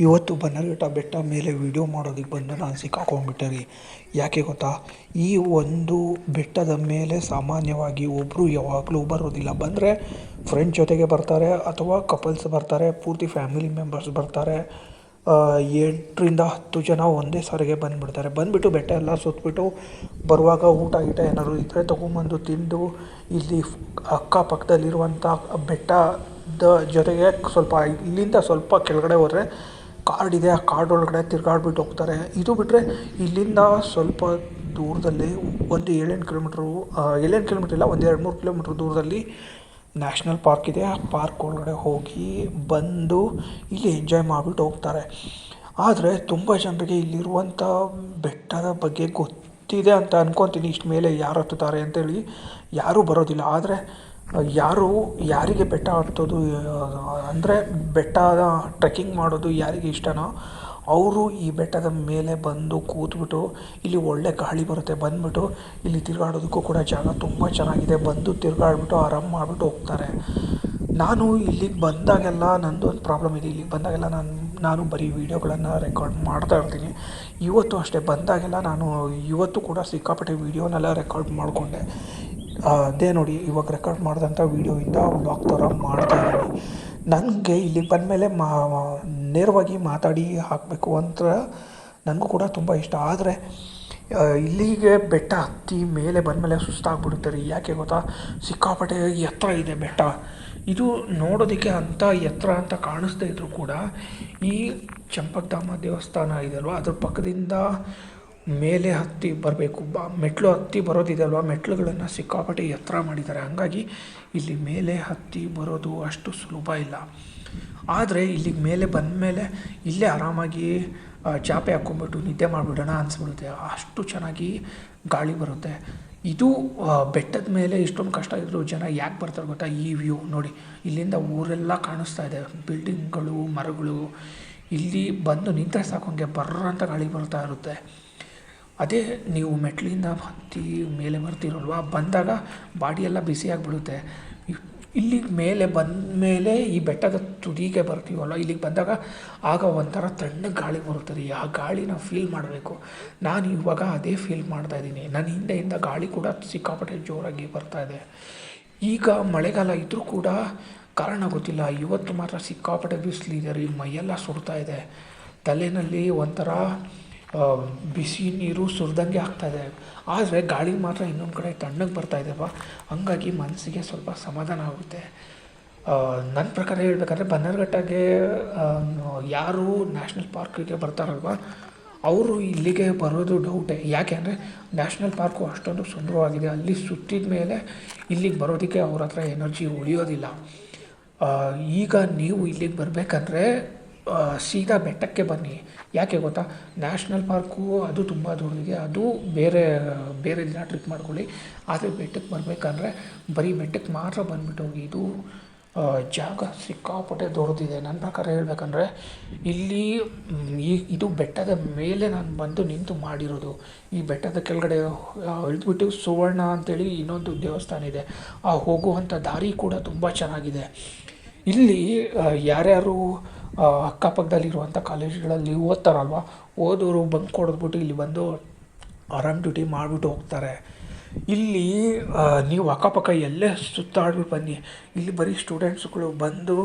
ಇವತ್ತು ಬನ್ನರ್ಘಟ್ಟ ಬೆಟ್ಟ ಮೇಲೆ ವಿಡಿಯೋ ಮಾಡೋದಕ್ಕೆ ಬಂದು ನಾನು ಸಿಕ್ಕಾಕೊಂಡ್ಬಿಟ್ಟೆ ರೀ. ಯಾಕೆ ಗೊತ್ತಾ, ಈ ಒಂದು ಬೆಟ್ಟದ ಮೇಲೆ ಸಾಮಾನ್ಯವಾಗಿ ಒಬ್ಬರು ಯಾವಾಗಲೂ ಬರೋದಿಲ್ಲ. ಬಂದರೆ ಫ್ರೆಂಡ್ ಜೊತೆಗೆ ಬರ್ತಾರೆ ಅಥವಾ ಕಪಲ್ಸ್ ಬರ್ತಾರೆ, ಪೂರ್ತಿ ಫ್ಯಾಮಿಲಿ ಮೆಂಬರ್ಸ್ ಬರ್ತಾರೆ. 8 ರಿಂದ 10 ಜನ ಒಂದೇ ಸಾರಿಗೆ ಬಂದುಬಿಡ್ತಾರೆ. ಬಂದುಬಿಟ್ಟು ಬೆಟ್ಟ ಎಲ್ಲ ಸುತ್ತಬಿಟ್ಟು ಬರುವಾಗ ಊಟ ಗೀಟ ಏನಾದ್ರು ಇದ್ದರೆ ತೊಗೊಂಬಂದು ತಿಂದು ಇಲ್ಲಿ ಅಕ್ಕಪಕ್ಕದಲ್ಲಿರುವಂಥ ಬೆಟ್ಟದ ಜೊತೆಗೆ ಸ್ವಲ್ಪ ಇಲ್ಲಿಂದ ಸ್ವಲ್ಪ ಕೆಳಗಡೆ ಹೋದರೆ ಕಾಡಿದೆ. ಆ ಕಾಡೊಳಗಡೆ ತಿರ್ಗಾಡ್ಬಿಟ್ಟು ಹೋಗ್ತಾರೆ. ಇದು ಬಿಟ್ಟರೆ ಇಲ್ಲಿಂದ ಸ್ವಲ್ಪ ದೂರದಲ್ಲಿ ಒಂದು 7-8 ಕಿಲೋಮೀಟ್ರು 7-8 ಕಿಲೋಮೀಟ್ರ್ ಇಲ್ಲ, ಒಂದು 2-3 ಕಿಲೋಮೀಟ್ರ್ ದೂರದಲ್ಲಿ ನ್ಯಾಷನಲ್ ಪಾರ್ಕ್ ಇದೆ. ಆ ಪಾರ್ಕ್ ಒಳಗಡೆ ಹೋಗಿ ಬಂದು ಇಲ್ಲಿ ಎಂಜಾಯ್ ಮಾಡಿಬಿಟ್ಟು ಹೋಗ್ತಾರೆ. ಆದರೆ ತುಂಬ ಜನರಿಗೆ ಇಲ್ಲಿರುವಂಥ ಬೆಟ್ಟದ ಬಗ್ಗೆ ಗೊತ್ತಿದೆ ಅಂತ ಅಂದ್ಕೊತೀನಿ. ಇಷ್ಟು ಮೇಲೆ ಯಾರು ಹತ್ತುತ್ತಾರೆ ಅಂತೇಳಿ ಯಾರೂ ಬರೋದಿಲ್ಲ. ಆದರೆ ಯಾರಿಗೆ ಬೆಟ್ಟ ಹತ್ತೋದು ಅಂದರೆ ಬೆಟ್ಟದ ಟ್ರೆಕ್ಕಿಂಗ್ ಮಾಡೋದು ಯಾರಿಗೆ ಇಷ್ಟನೋ ಅವರು ಈ ಬೆಟ್ಟದ ಮೇಲೆ ಬಂದು ಕೂತ್ಬಿಟ್ಟು, ಇಲ್ಲಿ ಒಳ್ಳೆ ಗಾಳಿ ಬರುತ್ತೆ, ಬಂದುಬಿಟ್ಟು ಇಲ್ಲಿ ತಿರುಗಾಡೋದಕ್ಕೂ ಕೂಡ ಜಾಗ ತುಂಬ ಚೆನ್ನಾಗಿದೆ, ಬಂದು ತಿರುಗಾಡ್ಬಿಟ್ಟು ಆರಾಮ್ ಮಾಡಿಬಿಟ್ಟು ಹೋಗ್ತಾರೆ. ನಾನು ಇಲ್ಲಿಗೆ ಬಂದಾಗೆಲ್ಲ ನಂದೊಂದು ಪ್ರಾಬ್ಲಮ್ ಇದೆ. ಇಲ್ಲಿಗೆ ಬಂದಾಗೆಲ್ಲ ನಾನು ಬರೀ ವೀಡಿಯೋಗಳನ್ನು ರೆಕಾರ್ಡ್ ಮಾಡ್ತಾ ಇರ್ತೀನಿ. ಇವತ್ತು ಅಷ್ಟೇ ಬಂದಾಗೆಲ್ಲ ಇವತ್ತು ಕೂಡ ಸಿಕ್ಕಾಪಟ್ಟೆ ವೀಡಿಯೋನೆಲ್ಲ ರೆಕಾರ್ಡ್ ಮಾಡಿಕೊಂಡೆ. ಅದೇ ನೋಡಿ, ಇವಾಗ ರೆಕಾರ್ಡ್ ಮಾಡಿದಂಥ ವೀಡಿಯೋಯಿಂದ ವ್ಲಾಗ್ ಥರ ಮಾಡ್ತಾಯಿದ್ದೀನಿ. ನನಗೆ ಇಲ್ಲಿಗೆ ಬಂದಮೇಲೆ ನೇರವಾಗಿ ಮಾತಾಡಿ ಹಾಕಬೇಕು ಅಂತ ನನಗೂ ಕೂಡ ತುಂಬ ಇಷ್ಟ. ಆದರೆ ಇಲ್ಲಿಗೆ ಬೆಟ್ಟ ಹತ್ತಿ ಮೇಲೆ ಬಂದಮೇಲೆ ಸುಸ್ತಾಗ್ಬಿಡುತ್ತೆ ರೀ. ಯಾಕೆ ಗೊತ್ತಾ, ಸಿಕ್ಕಾಪಟ್ಟೆ ಎತ್ತರ ಇದೆ ಬೆಟ್ಟ. ಇದು ನೋಡೋದಕ್ಕೆ ಅಂಥ ಎತ್ತರ ಅಂತ ಕಾಣಿಸ್ದೇ ಇದ್ದರೂ ಕೂಡ ಈ ಚಂಪಕಧಾಮ ದೇವಸ್ಥಾನ ಇದೆಯಲ್ವ, ಅದ್ರ ಪಕ್ಕದಿಂದ ಮೇಲೆ ಹತ್ತಿ ಬರಬೇಕು. ಮೆಟ್ಲು ಹತ್ತಿ ಬರೋದಿದೆ ಅಲ್ವ, ಮೆಟ್ಲುಗಳನ್ನು ಸಿಕ್ಕಾಪಟ್ಟೆ ಎತ್ತರ ಮಾಡಿದ್ದಾರೆ. ಹಾಗಾಗಿ ಇಲ್ಲಿ ಮೇಲೆ ಹತ್ತಿ ಬರೋದು ಅಷ್ಟು ಸುಲಭ ಇಲ್ಲ. ಆದರೆ ಇಲ್ಲಿಗೆ ಮೇಲೆ ಬಂದಮೇಲೆ ಇಲ್ಲೇ ಆರಾಮಾಗಿ ಚಾಪೆ ಹಾಕ್ಕೊಂಬಿಟ್ಟು ನಿದ್ದೆ ಮಾಡಿಬಿಡೋಣ ಅನಿಸ್ಬಿಡುತ್ತೆ. ಅಷ್ಟು ಚೆನ್ನಾಗಿ ಗಾಳಿ ಬರುತ್ತೆ. ಇದು ಬೆಟ್ಟದ ಮೇಲೆ ಇಷ್ಟೊಂದು ಕಷ್ಟ ಇದ್ದರೂ ಜನ ಯಾಕೆ ಬರ್ತಾರೆ ಗೊತ್ತಾ? ಈ ವ್ಯೂ ನೋಡಿ, ಇಲ್ಲಿಂದ ಊರೆಲ್ಲ ಕಾಣಿಸ್ತಾ ಇದೆ, ಬಿಲ್ಡಿಂಗ್ಗಳು, ಮರಗಳು. ಇಲ್ಲಿ ಬಂದು ನಿಂತರೆ ಸಾಕು ಹಂಗೆ ಬರ್ರ ಅಂತ ಗಾಳಿ ಬರ್ತಾ ಇರುತ್ತೆ. ಅದೇ ನೀವು ಮೆಟ್ಲಿಂದ ಹತ್ತಿ ಮೇಲೆ ಬರ್ತಿರೋಲ್ವ, ಬಂದಾಗ ಬಾಡಿಯೆಲ್ಲ ಬಿಸಿಯಾಗಿಬಿಡುತ್ತೆ. ಇಲ್ಲಿಗೆ ಮೇಲೆ ಬಂದ ಮೇಲೆ ಈ ಬೆಟ್ಟದ ತುದಿಗೆ ಬರ್ತೀವಲ್ಲ, ಇಲ್ಲಿಗೆ ಬಂದಾಗ ಆಗ ಒಂಥರ ತಣ್ಣಗೆ ಗಾಳಿ ಬರುತ್ತದೆ. ಆ ಗಾಳಿನ ಫೀಲ್ ಮಾಡಬೇಕು. ನಾನು ಇವಾಗ ಅದೇ ಫೀಲ್ ಮಾಡ್ತಾಯಿದ್ದೀನಿ. ನನ್ನ ಹಿಂದೆಯಿಂದ ಗಾಳಿ ಕೂಡ ಸಿಕ್ಕಾಪಟ್ಟೆ ಜೋರಾಗಿ ಬರ್ತಾಯಿದೆ. ಈಗ ಮಳೆಗಾಲ ಇದ್ದರೂ ಕೂಡ ಕಾರಣ ಗೊತ್ತಿಲ್ಲ, ಇವತ್ತು ಮಾತ್ರ ಸಿಕ್ಕಾಪಟ್ಟೆ ಬಿಸಿಲಿದೆ ರೀ. ಮೈಯೆಲ್ಲ ಸುಡ್ತಾ ಇದೆ. ತಲೆಯಲ್ಲಿ ಒಂಥರ ಬಿಸಿ ನೀರು ಸುರಿದಂಗೆ ಆಗ್ತಾಯಿದೆ. ಆದರೆ ಗಾಳಿ ಮಾತ್ರ ಇನ್ನೊಂದು ಕಡೆ ತಣ್ಣಗೆ ಬರ್ತಾಯಿದೆಪ್ಪ. ಹಂಗಾಗಿ ಮನಸ್ಸಿಗೆ ಸ್ವಲ್ಪ ಸಮಾಧಾನ ಆಗುತ್ತೆ. ನನ್ನ ಪ್ರಕಾರ ಹೇಳ್ಬೇಕಂದ್ರೆ ಬನ್ನರ್ಘಟ್ಟಗೆ ಯಾರು ನ್ಯಾಷನಲ್ ಪಾರ್ಕಿಗೆ ಬರ್ತಾರಲ್ವ, ಅವರು ಇಲ್ಲಿಗೆ ಬರೋದು ಡೌಟೇ. ಯಾಕೆ ಅಂದರೆ ನ್ಯಾಷನಲ್ ಪಾರ್ಕು ಅಷ್ಟೊಂದು ಸುಂದರವಾಗಿದೆ. ಅಲ್ಲಿ ಸುತ್ತಿದ ಮೇಲೆ ಇಲ್ಲಿಗೆ ಬರೋದಕ್ಕೆ ಅವ್ರ ಹತ್ರ ಎನರ್ಜಿ ಉಳಿಯೋದಿಲ್ಲ. ಈಗ ನೀವು ಇಲ್ಲಿಗೆ ಬರಬೇಕಂದ್ರೆ ಸೀದಾ ಬೆಟ್ಟಕ್ಕೆ ಬನ್ನಿ. ಯಾಕೆ ಗೊತ್ತಾ, ನ್ಯಾಷನಲ್ ಪಾರ್ಕು ಅದು ತುಂಬ ದೊಡ್ಡದಿದೆ. ಅದು ಬೇರೆ ದಿನ ಟ್ರಿಪ್ ಮಾಡ್ಕೊಳ್ಳಿ. ಆದರೆ ಬೆಟ್ಟಕ್ಕೆ ಬರಬೇಕಂದ್ರೆ ಬರೀ ಬೆಟ್ಟಕ್ಕೆ ಮಾತ್ರ ಬಂದುಬಿಟ್ಟು ಹೋಗಿ. ಇದು ಜಾಗ ಸಿಕ್ಕಾಪಟ್ಟೆ ದೊಡ್ಡದಿದೆ. ನನ್ನ ಪ್ರಕಾರ ಹೇಳ್ಬೇಕಂದ್ರೆ ಇಲ್ಲಿ ಇದು ಬೆಟ್ಟದ ಮೇಲೆ ನಾನು ಬಂದು ನಿಂತು ಮಾಡಿರೋದು. ಈ ಬೆಟ್ಟದ ಕೆಳಗಡೆ ಇಳಿದ್ಬಿಟ್ಟು ಸುವರ್ಣ ಅಂತೇಳಿ ಇನ್ನೊಂದು ದೇವಸ್ಥಾನ ಇದೆ. ಆ ಹೋಗುವಂಥ ದಾರಿ ಕೂಡ ತುಂಬ ಚೆನ್ನಾಗಿದೆ. ಇಲ್ಲಿ ಯಾರ್ಯಾರು ಅಕ್ಕಪಕ್ಕದಲ್ಲಿರುವಂಥ ಕಾಲೇಜುಗಳಲ್ಲಿ ಓದ್ತಾರಲ್ವ, ಓದೋರು ಬಂಕ್ ಕೊಡದ್ಬಿಟ್ಟು ಇಲ್ಲಿ ಬಂದು ಆರಾಮ್ ಡ್ಯೂಟಿ ಮಾಡಿಬಿಟ್ಟು ಹೋಗ್ತಾರೆ. ಇಲ್ಲಿ ನೀವು ಅಕ್ಕಪಕ್ಕ ಎಲ್ಲೇ ಸುತ್ತಾಡ್ಬಿಟ್ಟು ಬನ್ನಿ, ಇಲ್ಲಿ ಬರೀ ಸ್ಟೂಡೆಂಟ್ಸ್ಗಳು ಬಂದು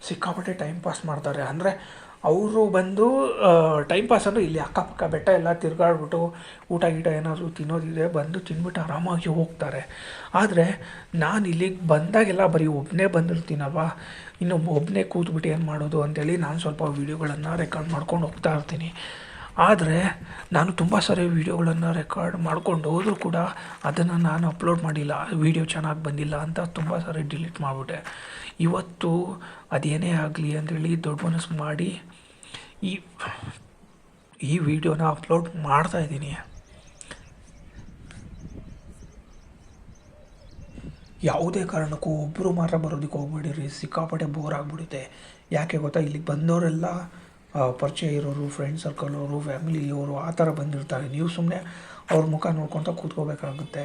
ಸಿಕ್ಕಾಪಟ್ಟೆ ಟೈಮ್ ಪಾಸ್ ಮಾಡ್ತಾರೆ. ಅಂದರೆ ಅವರು ಬಂದು ಟೈಮ್ ಪಾಸ್ ಅಂದರೆ ಇಲ್ಲಿ ಅಕ್ಕಪಕ್ಕ ಬೆಟ್ಟ ಎಲ್ಲ ತಿರುಗಾಡ್ಬಿಟ್ಟು ಊಟ ಗೀಟ ಏನಾದರೂ ತಿನ್ನೋದಿದೆ ಬಂದು ತಿಂದ್ಬಿಟ್ಟು ಆರಾಮಾಗಿ ಹೋಗ್ತಾರೆ. ಆದರೆ ನಾನು ಇಲ್ಲಿಗೆ ಬಂದಾಗೆಲ್ಲ ಬರೀ ಒಬ್ಬನೇ ಬಂದಿರ್ತೀನಲ್ವ, ಇನ್ನು ಒಬ್ಬನೇ ಕೂತ್ಬಿಟ್ಟು ಏನು ಮಾಡೋದು ಅಂತೇಳಿ ನಾನು ಸ್ವಲ್ಪ ವೀಡಿಯೋಗಳನ್ನು ರೆಕಾರ್ಡ್ ಮಾಡ್ಕೊಂಡು ಹೋಗ್ತಾ ಇರ್ತೀನಿ. ಆದರೆ ನಾನು ತುಂಬ ಸಾರಿ ವೀಡಿಯೋಗಳನ್ನು ರೆಕಾರ್ಡ್ ಮಾಡ್ಕೊಂಡು ಹೋದರೂ ಕೂಡ ಅದನ್ನು ನಾನು ಅಪ್ಲೋಡ್ ಮಾಡಿಲ್ಲ. ವೀಡಿಯೋ ಚೆನ್ನಾಗಿ ಬಂದಿಲ್ಲ ಅಂತ ತುಂಬ ಸಾರಿ ಡಿಲೀಟ್ ಮಾಡಿಬಿಟ್ಟೆ. ಇವತ್ತು ಅದೇನೇ ಆಗಲಿ ಅಂತೇಳಿ ದೊಡ್ಡ ಮನಸ್ಸು ಮಾಡಿ ಈ ವಿಡಿಯೋನ ಅಪ್ಲೋಡ್ ಮಾಡ್ತಾಯಿದ್ದೀನಿ. ಯಾವುದೇ ಕಾರಣಕ್ಕೂ ಒಬ್ಬರು ಮಾತ್ರ ಬರೋದಕ್ಕೆ ಹೋಗ್ಬೇಡಿರಿ. ಸಿಕ್ಕಾಪಟ್ಟೆ ಬೋರ್ ಆಗಿಬಿಡುತ್ತೆ. ಯಾಕೆ ಗೊತ್ತಾ, ಇಲ್ಲಿಗೆ ಬಂದವರೆಲ್ಲ ಪರಿಚಯ ಇರೋರು, ಫ್ರೆಂಡ್ ಸರ್ಕಲ್ ಅವರು, ಫ್ಯಾಮಿಲಿಯವರು ಆ ಥರ ಬಂದಿರ್ತಾರೆ. ನೀವು ಸುಮ್ಮನೆ ಅವ್ರ ಮುಖ ನೋಡ್ಕೊತ ಕೂತ್ಕೋಬೇಕಾಗುತ್ತೆ.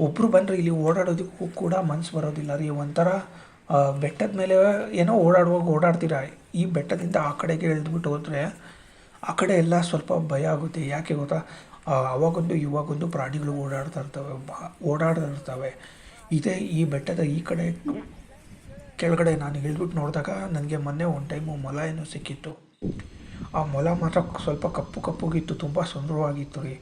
ಒಬ್ಬರು ಬಂದರೆ ಇಲ್ಲಿ ಓಡಾಡೋದಕ್ಕೂ ಕೂಡ ಮನಸ್ಸು ಬರೋದಿಲ್ಲ ರೀ. ಒಂಥರ ಬೆಟ್ಟದ ಮೇಲೆ ಏನೋ ಓಡಾಡುವಾಗ ಓಡಾಡ್ತೀರ, ಈ ಬೆಟ್ಟದಿಂದ ಆ ಕಡೆಗೆ ಇಳಿದ್ಬಿಟ್ಟು ಹೋದರೆ ಆ ಕಡೆ ಎಲ್ಲ ಸ್ವಲ್ಪ ಭಯ ಆಗುತ್ತೆ. ಯಾಕೆ ಗೊತ್ತಾ, ಅವಾಗೊಂದು ಇವಾಗೊಂದು ಪ್ರಾಣಿಗಳು ಓಡಾಡ್ತಾ ಇರ್ತವೆ. ಇದೇ ಈ ಬೆಟ್ಟದ ಈ ಕಡೆ ಕೆಳಗಡೆ ನಾನು ಇಳಿದ್ಬಿಟ್ಟು ನೋಡಿದಾಗ ನನಗೆ ಮೊನ್ನೆ ಒಂದು ಟೈಮು ಮೊಲ ಏನೋ ಸಿಕ್ಕಿತ್ತು. ಆ ಮೊಲ ಮಾತ್ರ ಸ್ವಲ್ಪ ಕಪ್ಪು ಕಪ್ಪುಗಿತ್ತು, ತುಂಬ ಸುಂದರವಾಗಿತ್ತು ರೀ.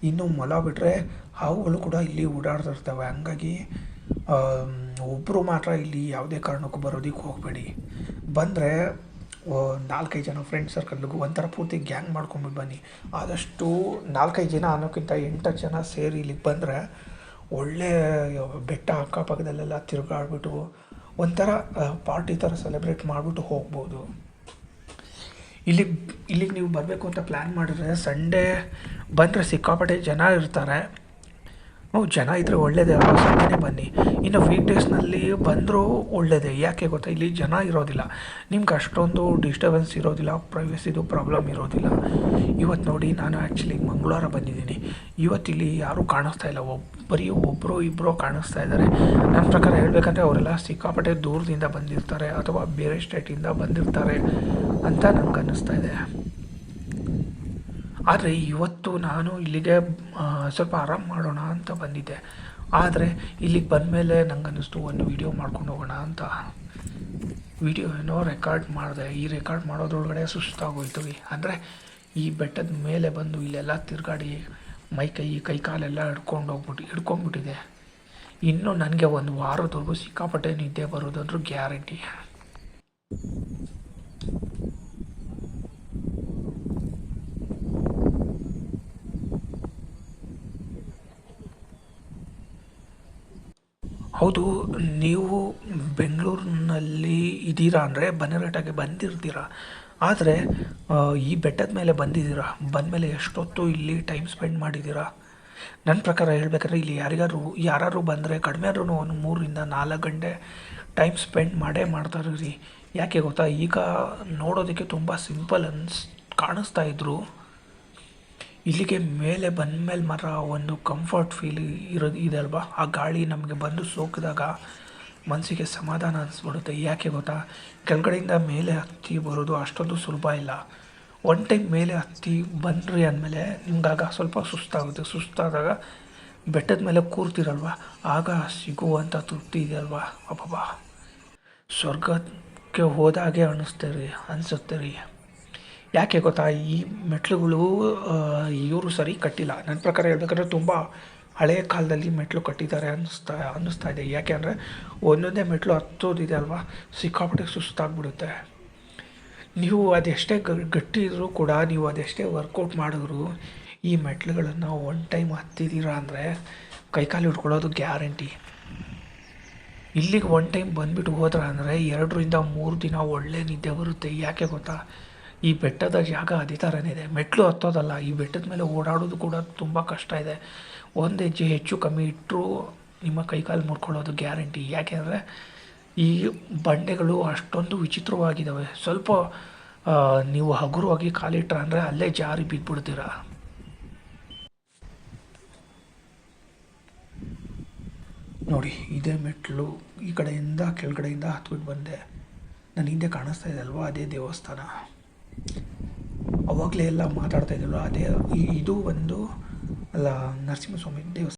ಇನ್ನು ಮೊಲ ಬಿಟ್ಟರೆ ಹಾವುಗಳು ಕೂಡ ಇಲ್ಲಿ ಓಡಾಡ್ತಿರ್ತವೆ. ಹಂಗಾಗಿ ಒಬ್ಬರು ಮಾತ್ರ ಇಲ್ಲಿ ಯಾವುದೇ ಕಾರಣಕ್ಕೂ ಬರೋದಕ್ಕೆ ಹೋಗಬೇಡಿ. ಬಂದರೆ 4-5 ಜನ ಫ್ರೆಂಡ್ ಸರ್ಕಲ್ಗೂ ಒಂಥರ ಪೂರ್ತಿ ಗ್ಯಾಂಗ್ ಮಾಡ್ಕೊಂಬಿಟ್ಟು ಬನ್ನಿ. ಆದಷ್ಟು 4-5 ಜನ ಅನ್ನೋಕ್ಕಿಂತ 8-10 ಜನ ಸೇರಿ ಇಲ್ಲಿಗೆ ಬಂದರೆ ಒಳ್ಳೆ ಬೆಟ್ಟ ಅಕ್ಕಪಕ್ಕದಲ್ಲೆಲ್ಲ ತಿರುಗಾಡ್ಬಿಟ್ಟು ಒಂಥರ ಪಾರ್ಟಿ ಥರ ಸೆಲೆಬ್ರೇಟ್ ಮಾಡಿಬಿಟ್ಟು ಹೋಗ್ಬೋದು. ಇಲ್ಲಿಗೆ ನೀವು ಬರಬೇಕು ಅಂತ ಪ್ಲ್ಯಾನ್ ಮಾಡಿದ್ರೆ ಸಂಡೇ ಬಂದರೆ ಸಿಕ್ಕಾಪಟ್ಟೆ ಜನ ಇರ್ತಾರೆ. ಜನ ಇದ್ದರೆ ಒಳ್ಳೆಯದೇ ಅಲ್ವಾ, ಸಂಡೇನೇ ಬನ್ನಿ. ಇನ್ನು ವೀಕ್ ಡೇಸ್ನಲ್ಲಿ ಬಂದರೂ ಒಳ್ಳೆಯದೇ. ಯಾಕೆ ಗೊತ್ತಾ, ಇಲ್ಲಿ ಜನ ಇರೋದಿಲ್ಲ, ನಿಮ್ಗೆ ಅಷ್ಟೊಂದು ಡಿಸ್ಟರ್ಬೆನ್ಸ್ ಇರೋದಿಲ್ಲ, ಪ್ರೈವಸಿದು ಪ್ರಾಬ್ಲಮ್ ಇರೋದಿಲ್ಲ. ಇವತ್ತು ನೋಡಿ, ನಾನು ಆ್ಯಕ್ಚುಲಿ ಮಂಗಳವಾರ ಬಂದಿದ್ದೀನಿ. ಇವತ್ತಿಲ್ಲಿ ಯಾರೂ ಕಾಣಿಸ್ತಾ ಇಲ್ಲ, ಬರೀ ಒಬ್ಬರು ಇಬ್ಬರು ಕಾಣಿಸ್ತಾ ಇದ್ದಾರೆ. ನನ್ನ ಪ್ರಕಾರ ಹೇಳಬೇಕಂದ್ರೆ ಅವರೆಲ್ಲ ಸಿಕ್ಕಾಪಟ್ಟೆ ದೂರದಿಂದ ಬಂದಿರ್ತಾರೆ ಅಥವಾ ಬೇರೆ ಸ್ಟೇಟಿಂದ ಬಂದಿರ್ತಾರೆ ಅಂತ ನನಗೆ ಅನ್ನಿಸ್ತಾ ಇದೆ. ಆದರೆ ಇವತ್ತು ನಾನು ಇಲ್ಲಿಗೆ ಸ್ವಲ್ಪ ಆರಾಮ ಮಾಡೋಣ ಅಂತ ಬಂದಿದ್ದೆ. ಆದರೆ ಇಲ್ಲಿಗೆ ಬಂದಮೇಲೆ ನಂಗೆ ಅನ್ನಿಸ್ತು ಒಂದು ವೀಡಿಯೋ ಮಾಡ್ಕೊಂಡು ಹೋಗೋಣ ಅಂತ. ವೀಡಿಯೋ ಏನೋ ರೆಕಾರ್ಡ್ ಮಾಡಿದೆ. ಈ ರೆಕಾರ್ಡ್ ಮಾಡೋದ್ರೊಳಗಡೆ ಸುಸ್ತಾಗೋಯ್ತು. ಅಂದರೆ ಈ ಬೆಟ್ಟದ ಮೇಲೆ ಬಂದು ಇಲ್ಲೆಲ್ಲ ತಿರುಗಾಡಿ ಕೈ ಕಾಲೆಲ್ಲ ಹಿಡ್ಕೊಂಡ್ಬಿಟ್ಟಿದೆ. ಇನ್ನೂ ನನಗೆ ಒಂದು ವಾರದವರೆಗೂ ಸಿಕ್ಕಾಪಟ್ಟೆ ನಿದ್ದೆ ಬರೋದಂದ್ರೂ ಗ್ಯಾರಂಟಿ. ಹೌದು, ನೀವು ಬೆಂಗಳೂರಿನಲ್ಲಿ ಇದ್ದೀರಾ ಅಂದರೆ ಬನ್ನೇರಘಟ್ಟಗೆ ಬಂದಿರ್ತೀರ. ಆದರೆ ಈ ಬೆಟ್ಟದ ಮೇಲೆ ಬಂದಮೇಲೆ ಎಷ್ಟೊತ್ತು ಇಲ್ಲಿ ಟೈಮ್ ಸ್ಪೆಂಡ್ ಮಾಡಿದ್ದೀರಾ? ನನ್ನ ಪ್ರಕಾರ ಹೇಳಬೇಕಂದ್ರೆ ಇಲ್ಲಿ ಯಾರಾದ್ರು ಬಂದರೆ ಕಡಿಮೆ ಆದ್ರೂ ಒಂದು 3-4 ಗಂಟೆ ಟೈಮ್ ಸ್ಪೆಂಡ್ ಮಾಡ್ತಾರೆ ರೀ. ಯಾಕೆ ಗೊತ್ತಾ, ಈಗ ನೋಡೋದಕ್ಕೆ ತುಂಬ ಸಿಂಪಲ್ ಕಾಣಿಸ್ತಾ ಇದ್ರು. ಇಲ್ಲಿಗೆ ಮೇಲೆ ಬಂದಮೇಲೆ ಮಾತ್ರ ಒಂದು ಕಂಫರ್ಟ್ ಫೀಲ್ ಇದೆ ಅಲ್ವಾ. ಆ ಗಾಳಿ ನಮಗೆ ಬಂದು ಸೋಕಿದಾಗ ಮನಸ್ಸಿಗೆ ಸಮಾಧಾನ ಅನಿಸ್ಬಿಡುತ್ತೆ. ಯಾಕೆ ಗೊತ್ತಾ, ಕೆಳಗಡೆಯಿಂದ ಮೇಲೆ ಹತ್ತಿ ಬರೋದು ಅಷ್ಟೊಂದು ಸುಲಭ ಇಲ್ಲ. ಒನ್ ಟೈಮ್ ಮೇಲೆ ಹತ್ತಿ ಬಂದ್ರಿ ಅಂದಮೇಲೆ ನಿಮ್ಗಾಗ ಸ್ವಲ್ಪ ಸುಸ್ತಾದಾಗ ಬೆಟ್ಟದ ಮೇಲೆ ಕೂರ್ತಿರಲ್ವ, ಆಗ ಸಿಗುವಂಥ ತೃಪ್ತಿ ಇದೆ ಅಲ್ವಾ, ಅಬ್ಬಬ್ಬಾ, ಸ್ವರ್ಗಕ್ಕೆ ಹೋದಾಗೆ ಅನಿಸುತ್ತೆ ರೀ. ಯಾಕೆ ಗೊತ್ತಾ, ಈ ಮೆಟ್ಲುಗಳು ಇವರು ಸರಿ ಕಟ್ಟಿಲ್ಲ. ನನ್ನ ಪ್ರಕಾರ ಹೇಳ್ಬೇಕಂದ್ರೆ ತುಂಬ ಹಳೆಯ ಕಾಲದಲ್ಲಿ ಮೆಟ್ಲು ಕಟ್ಟಿದ್ದಾರೆ ಅನ್ನಿಸ್ತಾ ಇದೆ. ಯಾಕೆ ಅಂದರೆ ಒಂದೊಂದೇ ಮೆಟ್ಲು ಹತ್ತೋದಿದೆ ಅಲ್ವಾ, ಸಿಕ್ಕಾಪಟ್ಟೆ ಸುಸ್ತಾಗ್ಬಿಡುತ್ತೆ. ನೀವು ಅದೆಷ್ಟೇ ಗಟ್ಟಿ ಇದ್ದರೂ ಕೂಡ, ನೀವು ಅದೆಷ್ಟೇ ವರ್ಕೌಟ್ ಮಾಡಿದ್ರು ಈ ಮೆಟ್ಲುಗಳನ್ನು ಒನ್ ಟೈಮ್ ಹತ್ತಿದ್ದೀರಾ ಅಂದರೆ ಕೈಕಾಲು ಹಿಡ್ಕೊಳ್ಳೋದು ಗ್ಯಾರಂಟಿ. ಇಲ್ಲಿಗೆ ಒನ್ ಟೈಮ್ ಬಂದುಬಿಟ್ಟು ಹೋದ್ರೆ ಅಂದರೆ 2-3 ದಿನ ಒಳ್ಳೆ ನಿದ್ದೆ ಬರುತ್ತೆ. ಯಾಕೆ ಗೊತ್ತಾ, ಈ ಬೆಟ್ಟದ ಜಾಗ ಅದೇ ಥರನೇ ಇದೆ. ಮೆಟ್ಲು ಹತ್ತೋದಲ್ಲ, ಈ ಬೆಟ್ಟದ ಮೇಲೆ ಓಡಾಡೋದು ಕೂಡ ತುಂಬ ಕಷ್ಟ ಇದೆ. ಒಂದು ಹೆಜ್ಜೆ ಹೆಚ್ಚು ಕಮ್ಮಿ ಇಟ್ಟರೂ ನಿಮ್ಮ ಕೈಕಾಲು ಮುರ್ಕೊಳ್ಳೋದು ಗ್ಯಾರಂಟಿ. ಯಾಕೆಂದರೆ ಈ ಬಂಡೆಗಳು ಅಷ್ಟೊಂದು ವಿಚಿತ್ರವಾಗಿದ್ದಾವೆ. ಸ್ವಲ್ಪ ನೀವು ಹಗುರವಾಗಿ ಕಾಲಿಟ್ರೆ ಅಂದರೆ ಅಲ್ಲೇ ಜಾರಿ ಬಿದ್ದುಬಿಡ್ತೀರ. ನೋಡಿ, ಇದೇ ಮೆಟ್ಲು. ಈ ಕಡೆಯಿಂದ ಕೆಳಗಡೆಯಿಂದ ಹತ್ಬಿಟ್ಟು ಬಂದೆ. ನನ್ನ ಹಿಂದೆ ಕಾಣಿಸ್ತಾ ಇದೆ ಅಲ್ವಾ, ಅದೇ ದೇವಸ್ಥಾನ. ಅವಾಗಲೇ ಎಲ್ಲ ಮಾತಾಡ್ತಾ ಇದ್ದಲ್ಲ, ಇದು ಒಂದು ನರಸಿಂಹಸ್ವಾಮಿ ದೇವಸ್ಥಾನ.